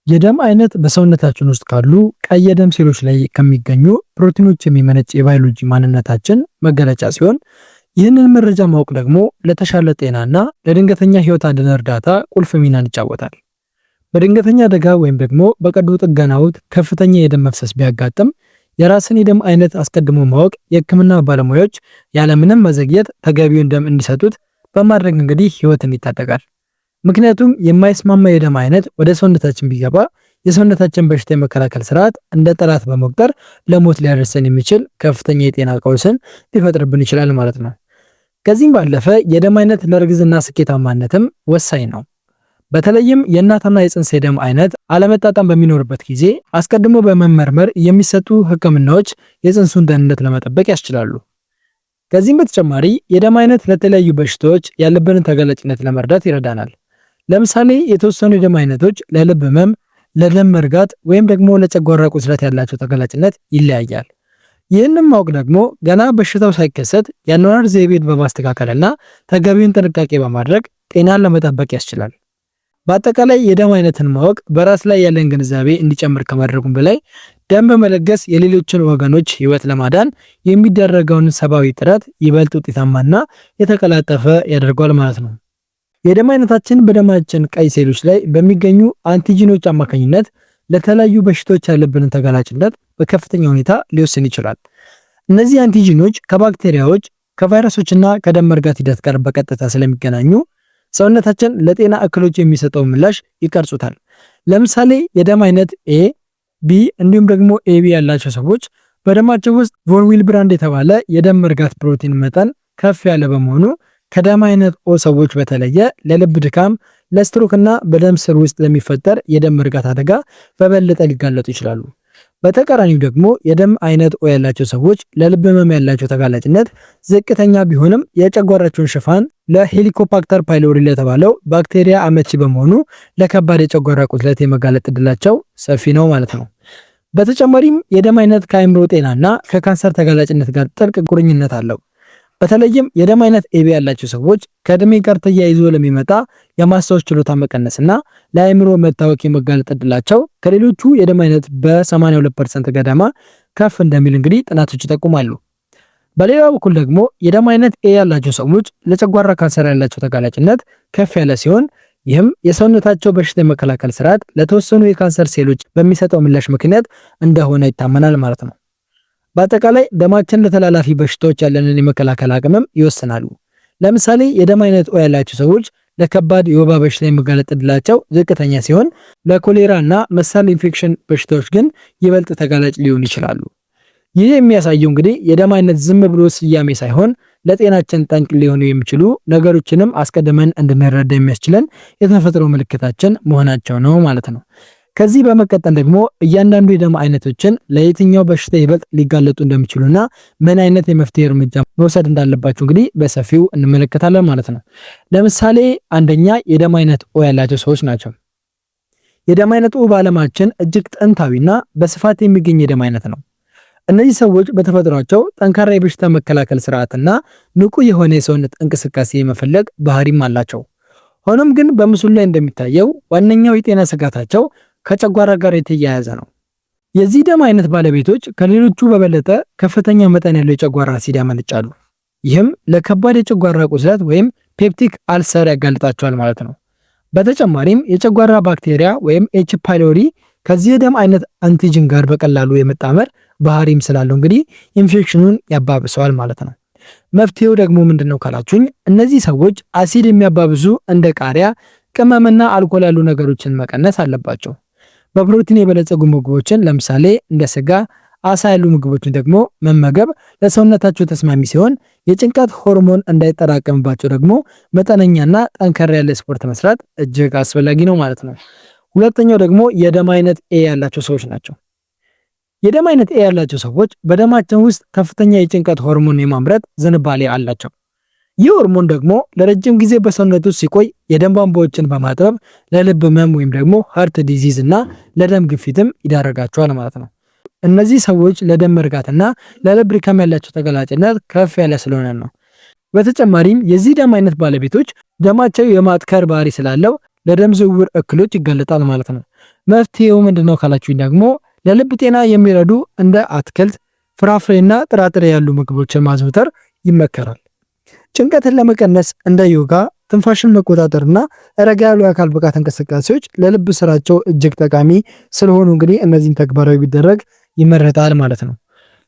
የደም አይነት በሰውነታችን ውስጥ ካሉ ቀይ የደም ሴሎች ላይ ከሚገኙ ፕሮቲኖች የሚመነጭ የባዮሎጂ ማንነታችን መገለጫ ሲሆን ይህንን መረጃ ማወቅ ደግሞ ለተሻለ ጤናና ለድንገተኛ ህይወት አድን እርዳታ ቁልፍ ሚናን ይጫወታል። በድንገተኛ አደጋ ወይም ደግሞ በቀዶ ጥገና ወቅት ከፍተኛ የደም መፍሰስ ቢያጋጥም የራስን የደም አይነት አስቀድሞ ማወቅ የህክምና ባለሙያዎች ያለምንም መዘግየት ተገቢውን ደም እንዲሰጡት በማድረግ እንግዲህ ህይወትን ይታደጋል። ምክንያቱም የማይስማማ የደም አይነት ወደ ሰውነታችን ቢገባ የሰውነታችን በሽታ የመከላከል ስርዓት እንደ ጠላት በመቁጠር ለሞት ሊያደርሰን የሚችል ከፍተኛ የጤና ቀውስን ሊፈጥርብን ይችላል ማለት ነው። ከዚህም ባለፈ የደም አይነት ለእርግዝና ስኬታማነትም ወሳኝ ነው። በተለይም የእናትና የጽንስ የደም አይነት አለመጣጣም በሚኖርበት ጊዜ አስቀድሞ በመመርመር የሚሰጡ ህክምናዎች የጽንሱን ደህንነት ለመጠበቅ ያስችላሉ። ከዚህም በተጨማሪ የደም አይነት ለተለያዩ በሽታዎች ያለብንን ተጋላጭነት ለመርዳት ይረዳናል። ለምሳሌ የተወሰኑ የደም አይነቶች ለልብ ህመም፣ ለደም መርጋት ወይም ደግሞ ለጨጓራ ቁስለት ያላቸው ተጋላጭነት ይለያያል። ይህንን ማወቅ ደግሞ ገና በሽታው ሳይከሰት የአኗኗር ዘይቤን በማስተካከልና ተገቢውን ጥንቃቄ በማድረግ ጤናን ለመጠበቅ ያስችላል። በአጠቃላይ የደም አይነትን ማወቅ በራስ ላይ ያለን ግንዛቤ እንዲጨምር ከማድረጉም በላይ ደም በመለገስ የሌሎችን ወገኖች ህይወት ለማዳን የሚደረገውን ሰብአዊ ጥረት ይበልጥ ውጤታማና የተቀላጠፈ ያደርገዋል ማለት ነው። የደም አይነታችን በደማችን ቀይ ሴሎች ላይ በሚገኙ አንቲጂኖች አማካኝነት ለተለያዩ በሽታዎች ያለብንን ተጋላጭነት በከፍተኛ ሁኔታ ሊወስን ይችላል። እነዚህ አንቲጂኖች ከባክቴሪያዎች፣ ከቫይረሶችና ከደም መርጋት ሂደት ጋር በቀጥታ ስለሚገናኙ ሰውነታችን ለጤና እክሎች የሚሰጠው ምላሽ ይቀርጹታል። ለምሳሌ የደም አይነት ኤ፣ ቢ እንዲሁም ደግሞ ኤቢ ያላቸው ሰዎች በደማቸው ውስጥ ቮን ዊልብራንድ የተባለ የደም መርጋት ፕሮቲን መጠን ከፍ ያለ በመሆኑ ከደም አይነት ኦ ሰዎች በተለየ ለልብ ድካም፣ ለስትሮክ እና በደም ስር ውስጥ ለሚፈጠር የደም መርጋት አደጋ በበለጠ ሊጋለጡ ይችላሉ። በተቃራኒው ደግሞ የደም አይነት ኦ ያላቸው ሰዎች ለልብ ህመም ያላቸው ተጋላጭነት ዝቅተኛ ቢሆንም የጨጓራቸውን ሽፋን ለሄሊኮባክተር ፓይሎሪ ለተባለው ባክቴሪያ አመቺ በመሆኑ ለከባድ የጨጓራ ቁስለት የመጋለጥ እድላቸው ሰፊ ነው ማለት ነው። በተጨማሪም የደም አይነት ከአእምሮ ጤናና ከካንሰር ተጋላጭነት ጋር ጥልቅ ቁርኝነት አለው። በተለይም የደም አይነት ኤቢ ያላቸው ሰዎች ከእድሜ ጋር ተያይዞ ለሚመጣ የማስታወስ ችሎታ መቀነስና ለአእምሮ መታወክ የመጋለጥ እድላቸው ከሌሎቹ የደም አይነት በ82% ገደማ ከፍ እንደሚል እንግዲህ ጥናቶች ይጠቁማሉ። በሌላ በኩል ደግሞ የደም አይነት ኤ ያላቸው ሰዎች ለጨጓራ ካንሰር ያላቸው ተጋላጭነት ከፍ ያለ ሲሆን ይህም የሰውነታቸው በሽታ የመከላከል ስርዓት ለተወሰኑ የካንሰር ሴሎች በሚሰጠው ምላሽ ምክንያት እንደሆነ ይታመናል ማለት ነው። በአጠቃላይ ደማችን ለተላላፊ በሽታዎች ያለንን የመከላከል አቅምም ይወስናሉ። ለምሳሌ የደም አይነት ኦ ያላቸው ሰዎች ለከባድ የወባ በሽታ የመጋለጥ እድላቸው ዝቅተኛ ሲሆን ለኮሌራ እና መሰል ኢንፌክሽን በሽታዎች ግን ይበልጥ ተጋላጭ ሊሆኑ ይችላሉ። ይህ የሚያሳየው እንግዲህ የደም አይነት ዝም ብሎ ስያሜ ሳይሆን ለጤናችን ጠንቅ ሊሆኑ የሚችሉ ነገሮችንም አስቀድመን እንድንረዳ የሚያስችለን የተፈጥሮ ምልክታችን መሆናቸው ነው ማለት ነው። ከዚህ በመቀጠል ደግሞ እያንዳንዱ የደም አይነቶችን ለየትኛው በሽታ ይበልጥ ሊጋለጡ እንደሚችሉና ምን አይነት የመፍትሄ እርምጃ መውሰድ እንዳለባቸው እንግዲህ በሰፊው እንመለከታለን ማለት ነው። ለምሳሌ አንደኛ የደም አይነት ኦ ያላቸው ሰዎች ናቸው። የደም አይነት ኦ በዓለማችን እጅግ ጥንታዊና በስፋት የሚገኝ የደም አይነት ነው። እነዚህ ሰዎች በተፈጥሯቸው ጠንካራ የበሽታ መከላከል ስርዓትና ንቁ የሆነ የሰውነት እንቅስቃሴ የመፈለግ ባህሪም አላቸው። ሆኖም ግን በምስሉ ላይ እንደሚታየው ዋነኛው የጤና ስጋታቸው ከጨጓራ ጋር የተያያዘ ነው። የዚህ ደም አይነት ባለቤቶች ከሌሎቹ በበለጠ ከፍተኛ መጠን ያለው የጨጓራ አሲድ ያመነጫሉ። ይህም ለከባድ የጨጓራ ቁስለት ወይም ፔፕቲክ አልሰር ያጋልጣቸዋል ማለት ነው። በተጨማሪም የጨጓራ ባክቴሪያ ወይም ኤች ፓይሎሪ ከዚህ የደም አይነት አንቲጅን ጋር በቀላሉ የመጣመር ባህሪም ስላለው እንግዲህ ኢንፌክሽኑን ያባብሰዋል ማለት ነው። መፍትሄው ደግሞ ምንድነው ካላችሁኝ እነዚህ ሰዎች አሲድ የሚያባብሱ እንደ ቃሪያ፣ ቅመምና አልኮል ያሉ ነገሮችን መቀነስ አለባቸው። በፕሮቲን የበለጸጉ ምግቦችን ለምሳሌ እንደ ስጋ፣ አሳ ያሉ ምግቦችን ደግሞ መመገብ ለሰውነታቸው ተስማሚ ሲሆን የጭንቀት ሆርሞን እንዳይጠራቀምባቸው ደግሞ መጠነኛና ጠንከር ያለ ስፖርት መስራት እጅግ አስፈላጊ ነው ማለት ነው። ሁለተኛው ደግሞ የደም አይነት ኤ ያላቸው ሰዎች ናቸው። የደም አይነት ኤ ያላቸው ሰዎች በደማቸው ውስጥ ከፍተኛ የጭንቀት ሆርሞን የማምረት ዝንባሌ አላቸው። ይህ ሆርሞን ደግሞ ለረጅም ጊዜ በሰውነት ውስጥ ሲቆይ የደም ቧንቧዎችን በማጥበብ ለልብ ህመም ወይም ደግሞ ሃርት ዲዚዝ እና ለደም ግፊትም ይዳረጋቸዋል ማለት ነው። እነዚህ ሰዎች ለደም መርጋትና ለልብ ድካም ያላቸው ተጋላጭነት ከፍ ያለ ስለሆነ ነው። በተጨማሪም የዚህ ደም አይነት ባለቤቶች ደማቸው የማጥከር ባህሪ ስላለው ለደም ዝውውር እክሎች ይጋለጣል ማለት ነው። መፍትሄው ምንድነው ካላችሁኝ ደግሞ ለልብ ጤና የሚረዱ እንደ አትክልት፣ ፍራፍሬና ጥራጥሬ ያሉ ምግቦችን ማዘውተር ይመከራል። ጭንቀትን ለመቀነስ እንደ ዮጋ፣ ትንፋሽን መቆጣጠርና ረጋ ያሉ የአካል ብቃት እንቅስቃሴዎች ለልብ ስራቸው እጅግ ጠቃሚ ስለሆኑ እንግዲህ እነዚህን ተግባራዊ ቢደረግ ይመረጣል ማለት ነው።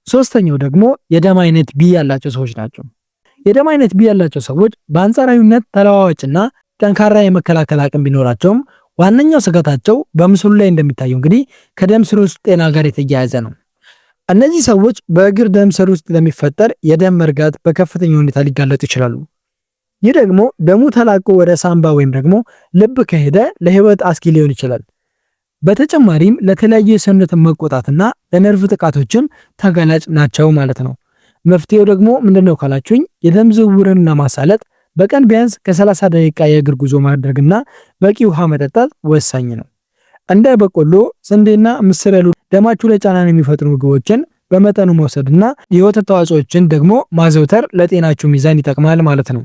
ሶስተኛው ደግሞ የደም አይነት ቢ ያላቸው ሰዎች ናቸው። የደም አይነት ቢ ያላቸው ሰዎች በአንጻራዊነት ተለዋዋጭና ጠንካራ የመከላከል አቅም ቢኖራቸውም ዋነኛው ስጋታቸው በምስሉ ላይ እንደሚታየው እንግዲህ ከደም ስር ውስጥ ጤና ጋር የተያያዘ ነው። እነዚህ ሰዎች በእግር ደም ስር ውስጥ ለሚፈጠር የደም መርጋት በከፍተኛ ሁኔታ ሊጋለጡ ይችላሉ። ይህ ደግሞ ደሙ ተላቆ ወደ ሳምባ ወይም ደግሞ ልብ ከሄደ ለህይወት አስጊ ሊሆን ይችላል። በተጨማሪም ለተለያዩ የሰውነት መቆጣትና ለነርቭ ጥቃቶችም ተጋላጭ ናቸው ማለት ነው። መፍትሄው ደግሞ ምንድነው ካላችሁኝ የደም ዝውውርን ለማሳለጥ በቀን ቢያንስ ከ30 ደቂቃ የእግር ጉዞ ማድረግና በቂ ውሃ መጠጣት ወሳኝ ነው። እንደ በቆሎ፣ ስንዴና ምስር ያሉ ደማችሁ ላይ ጫናን የሚፈጥሩ ምግቦችን በመጠኑ መውሰድና የወተት ተዋጽኦችን ደግሞ ማዘውተር ለጤናችሁ ሚዛን ይጠቅማል ማለት ነው።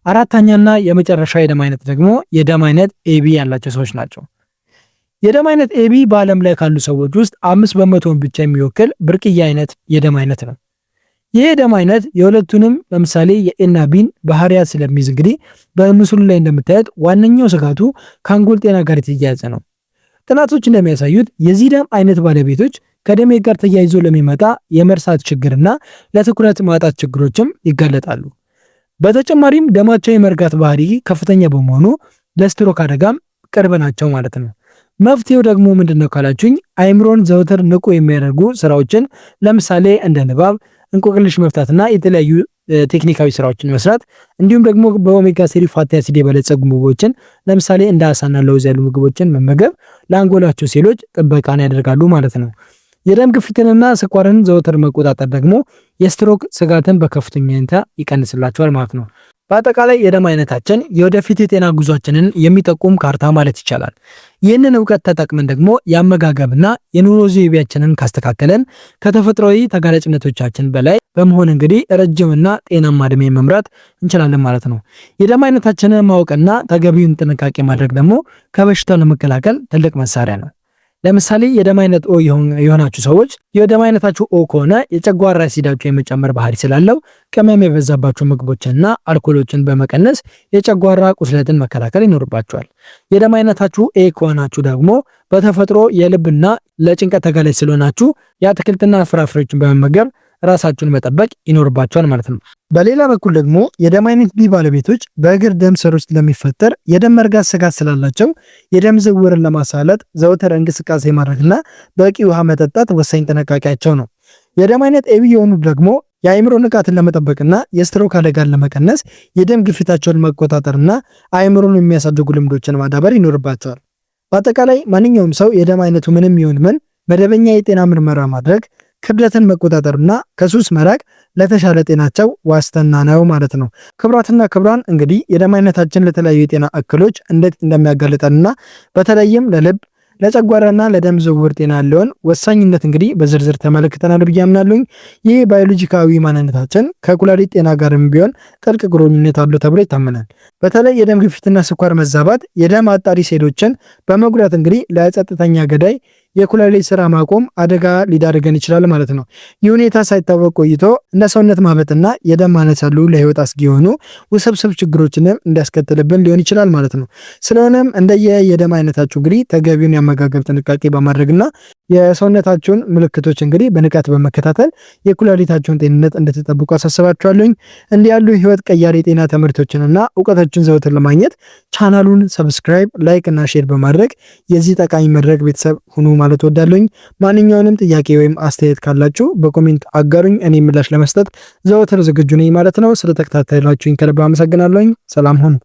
አራተኛና የመጨረሻ የደም አይነት ደግሞ የደም አይነት ኤቢ ያላቸው ሰዎች ናቸው። የደም አይነት ኤቢ በዓለም ላይ ካሉ ሰዎች ውስጥ 5% ብቻ የሚወክል ብርቅዬ አይነት የደም አይነት ነው። ይህ የደም አይነት የሁለቱንም ለምሳሌ የኤና ቢን ባህሪያት ስለሚይዝ እንግዲህ በምስሉ ላይ እንደምታዩት ዋነኛው ስጋቱ ከአንጎል ጤና ጋር የተያያዘ ነው። ጥናቶች እንደሚያሳዩት የዚህ ደም አይነት ባለቤቶች ከደም ጋር ተያይዞ ለሚመጣ የመርሳት ችግርና ለትኩረት ማጣት ችግሮችም ይጋለጣሉ። በተጨማሪም ደማቸው የመርጋት ባህሪ ከፍተኛ በመሆኑ ለስትሮክ አደጋም ቅርብ ናቸው ማለት ነው። መፍትሄው ደግሞ ምንድነው ካላችሁኝ አይምሮን ዘውትር ንቁ የሚያደርጉ ስራዎችን ለምሳሌ እንደ ንባብ፣ እንቆቅልሽ መፍታትና የተለያዩ ቴክኒካዊ ስራዎችን መስራት እንዲሁም ደግሞ በኦሜጋ 3 ፋቲ አሲድ የበለጸጉ ምግቦችን ለምሳሌ እንደ አሳና ለውዝ ያሉ ምግቦችን መመገብ ለአንጎላቸው ሴሎች ጥበቃን ያደርጋሉ ማለት ነው። የደም ግፊትንና ስኳርን ዘውትር መቆጣጠር ደግሞ የስትሮክ ስጋትን በከፍተኛ ሁኔታ ይቀንስላቸዋል ማለት ነው። በአጠቃላይ የደም አይነታችን የወደፊት የጤና ጉዟችንን የሚጠቁም ካርታ ማለት ይቻላል። ይህንን እውቀት ተጠቅመን ደግሞ የአመጋገብና የኑሮ ዘይቤያችንን ካስተካከለን ከተፈጥሯዊ ተጋላጭነቶቻችን በላይ በመሆን እንግዲህ ረጅምና ጤናማ ዕድሜ መምራት እንችላለን ማለት ነው። የደም አይነታችንን ማወቅና ተገቢውን ጥንቃቄ ማድረግ ደግሞ ከበሽታው ለመከላከል ትልቅ መሳሪያ ነው። ለምሳሌ የደም አይነት ኦ የሆናችሁ ሰዎች የደም አይነታችሁ ኦ ከሆነ የጨጓራ አሲዳችሁ የመጨመር ባህሪ ስላለው ቅመም የበዛባቸው ምግቦችንና አልኮሎችን በመቀነስ የጨጓራ ቁስለትን መከላከል ይኖርባችኋል። የደም አይነታችሁ ኤ ከሆናችሁ ደግሞ በተፈጥሮ የልብና ለጭንቀት ተጋላጭ ስለሆናችሁ የአትክልትና ፍራፍሬዎችን በመመገብ ራሳችሁን መጠበቅ ይኖርባቸዋል ማለት ነው። በሌላ በኩል ደግሞ የደም አይነት ቢ ባለቤቶች በእግር ደም ስር ውስጥ ለሚፈጠር የደም መርጋት ስጋት ስላላቸው የደም ዝውውርን ለማሳለጥ ዘውትር እንቅስቃሴ ማድረግና በቂ ውሃ መጠጣት ወሳኝ ጥንቃቄያቸው ነው። የደም አይነት ኤቢ የሆኑ ደግሞ የአእምሮ ንቃትን ለመጠበቅና የስትሮክ አደጋን ለመቀነስ የደም ግፊታቸውን መቆጣጠርና አእምሮን የሚያሳድጉ ልምዶችን ማዳበር ይኖርባቸዋል። በአጠቃላይ ማንኛውም ሰው የደም አይነቱ ምንም ይሁን ምን መደበኛ የጤና ምርመራ ማድረግ ክብደትን መቆጣጠርና ከሱስ መራቅ ለተሻለ ጤናቸው ዋስትና ነው ማለት ነው። ክቡራትና ክቡራን እንግዲህ የደም አይነታችን ለተለያዩ የጤና እክሎች እንዴት እንደሚያጋልጠንና በተለይም ለልብ፣ ለጨጓራና ለደም ዝውውር ጤና ያለውን ወሳኝነት እንግዲህ በዝርዝር ተመልክተናል ብዬ አምናለሁ። ይህ ባዮሎጂካዊ ማንነታችን ከኩላሊት ጤና ጋርም ቢሆን ጥልቅ ግንኙነት አለው ተብሎ ይታመናል። በተለይ የደም ግፊትና ስኳር መዛባት የደም አጣሪ ሴሎችን በመጉዳት እንግዲህ ለጸጥተኛ ገዳይ የኩላሊት ስራ ማቆም አደጋ ሊዳርገን ይችላል ማለት ነው። ይህ ሁኔታ ሳይታወቅ ቆይቶ እንደ ሰውነት ማበጥና የደም ማነስ ያሉ ለህይወት አስጊ የሆኑ ውስብስብ ችግሮችንም እንዲያስከትልብን ሊሆን ይችላል ማለት ነው። ስለሆነም እንደየ የደም አይነታችሁ እንግዲህ ተገቢውን የአመጋገብ ጥንቃቄ በማድረግና የሰውነታችሁን ምልክቶች እንግዲህ በንቃት በመከታተል የኩላሊታችሁን ጤንነት እንድትጠብቁ አሳስባችኋለሁ። እንዲህ ያሉ ህይወት ቀያሪ የጤና ትምህርቶችንና እውቀቶችን ዘውትር ለማግኘት ቻናሉን ሰብስክራይብ፣ ላይክ እና ሼር በማድረግ የዚህ ጠቃሚ መድረክ ቤተሰብ ሁኑ ማለት ወዳለሁኝ። ማንኛውንም ጥያቄ ወይም አስተያየት ካላችሁ በኮሜንት አጋሩኝ። እኔ ምላሽ ለመስጠት ዘወትር ዝግጁ ነኝ ማለት ነው። ስለተከታተላችሁኝ ከልብ አመሰግናለሁኝ። ሰላም ሁኑ።